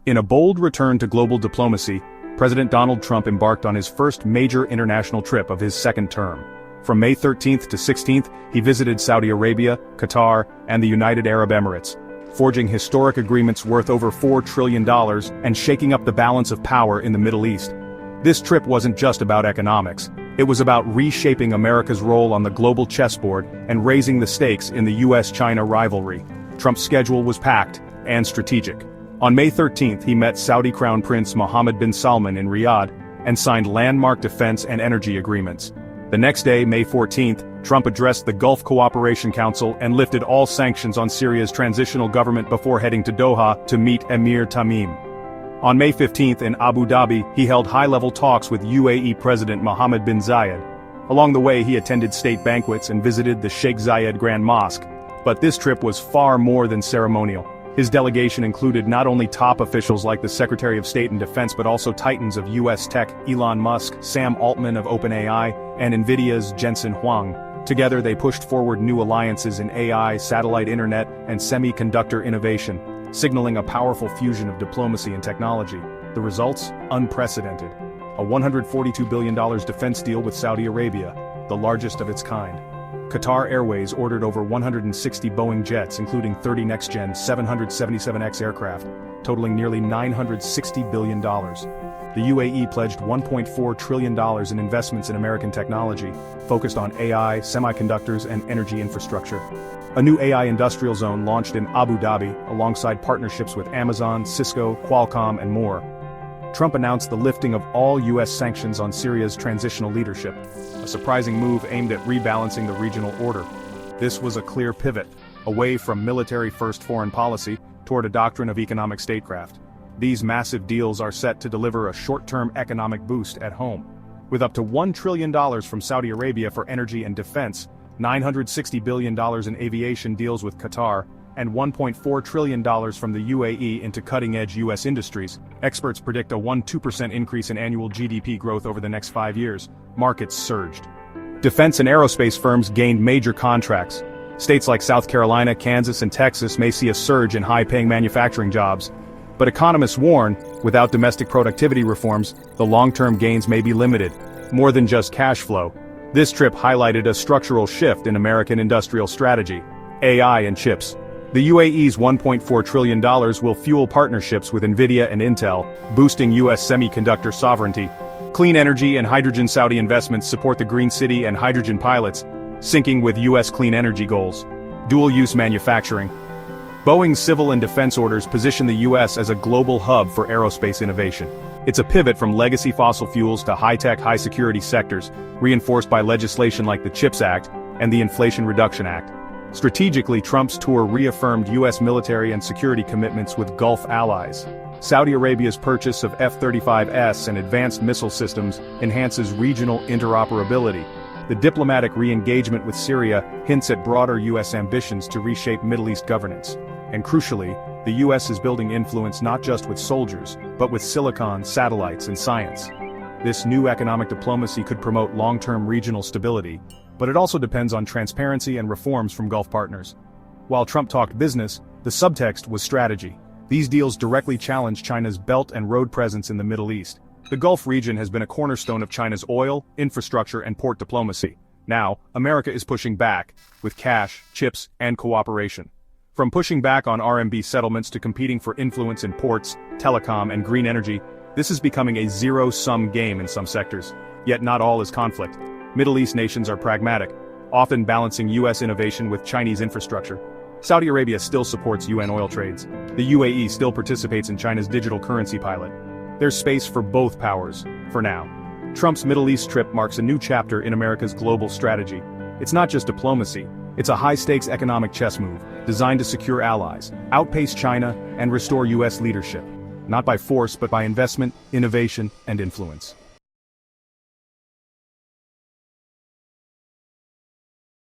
In a bold return to global diplomacy, President Donald Trump embarked on his first major international trip of his second term. From May 13th to 16th, he visited Saudi Arabia, Qatar, and the United Arab Emirates, forging historic agreements worth over $4 trillion and shaking up the balance of power in the Middle East. This trip wasn't just about economics. It was about reshaping America's role on the global chessboard and raising the stakes in the US-China rivalry. Trump's schedule was packed and strategic. On May 13th, he met Saudi Crown Prince Mohammed bin Salman in Riyadh and signed landmark defense and energy agreements. The next day, May 14th, Trump addressed the Gulf Cooperation Council and lifted all sanctions on Syria's transitional government before heading to Doha to meet Emir Tamim. On May 15th in Abu Dhabi, he held high-level talks with UAE President Mohammed bin Zayed. Along the way, he attended state banquets and visited the Sheikh Zayed Grand Mosque. But this trip was far more than ceremonial. His delegation included not only top officials like the Secretary of State and Defense but also titans of US tech Elon Musk, Sam Altman of OpenAI, and Nvidia's Jensen Huang. Together they pushed forward new alliances in AI, satellite internet, and semiconductor innovation, signaling a powerful fusion of diplomacy and technology. The results? Unprecedented. A $142 billion defense deal with Saudi Arabia, the largest of its kind. Qatar Airways ordered over 160 Boeing jets, including 30 next-gen 777X aircraft, totaling nearly $960 billion. The UAE pledged $1.4 trillion in investments in American technology, focused on AI, semiconductors, and energy infrastructure. A new AI industrial zone launched in Abu Dhabi, alongside partnerships with Amazon, Cisco, Qualcomm, and more. Trump announced the lifting of all U.S. sanctions on Syria's transitional leadership, a surprising move aimed at rebalancing the regional order. This was a clear pivot, away from military-first foreign policy toward a doctrine of economic statecraft. These massive deals are set to deliver a short-term economic boost at home. With up to $1 trillion from Saudi Arabia for energy and defense, $960 billion in aviation deals with Qatar, and $1.4 trillion from the UAE into cutting-edge U.S. industries, experts predict a 1–2% increase in annual GDP growth over the next 5 years. Markets surged. Defense and aerospace firms gained major contracts. States like South Carolina, Kansas, and Texas may see a surge in high-paying manufacturing jobs. But economists warn, without domestic productivity reforms, the long-term gains may be limited. More than just cash flow. This trip highlighted a structural shift in American industrial strategy: AI and chips. The UAE's $1.4 trillion will fuel partnerships with Nvidia and Intel, boosting U.S. semiconductor sovereignty. Clean energy and hydrogen Saudi investments support the Green City and hydrogen pilots, syncing with U.S. clean energy goals. Dual-use manufacturing. Boeing's civil and defense orders position the U.S. as a global hub for aerospace innovation. It's a pivot from legacy fossil fuels to high-tech, high-security sectors, reinforced by legislation like the CHIPS Act and the Inflation Reduction Act. Strategically, Trump's tour reaffirmed U.S. military and security commitments with Gulf allies. Saudi Arabia's purchase of F-35S and advanced missile systems enhances regional interoperability. The diplomatic re-engagement with Syria hints at broader U.S. ambitions to reshape Middle East governance. And crucially, the U.S. is building influence not just with soldiers, but with silicon, satellites, and science. This new economic diplomacy could promote long-term regional stability, but it also depends on transparency and reforms from Gulf partners. While Trump talked business, the subtext was strategy. These deals directly challenge China's Belt and Road presence in the Middle East. The Gulf region has been a cornerstone of China's oil, infrastructure, and port diplomacy. Now, America is pushing back, with cash, chips, and cooperation. From pushing back on RMB settlements to competing for influence in ports, telecom, and green energy, this is becoming a zero-sum game in some sectors. Yet not all is conflict. Middle East nations are pragmatic, often balancing U.S. innovation with Chinese infrastructure. Saudi Arabia still supports UN oil trades. The UAE still participates in China's digital currency pilot. There's space for both powers, for now. Trump's Middle East trip marks a new chapter in America's global strategy. It's not just diplomacy, it's a high-stakes economic chess move, designed to secure allies, outpace China, and restore U.S. leadership. Not by force but by investment, innovation, and influence.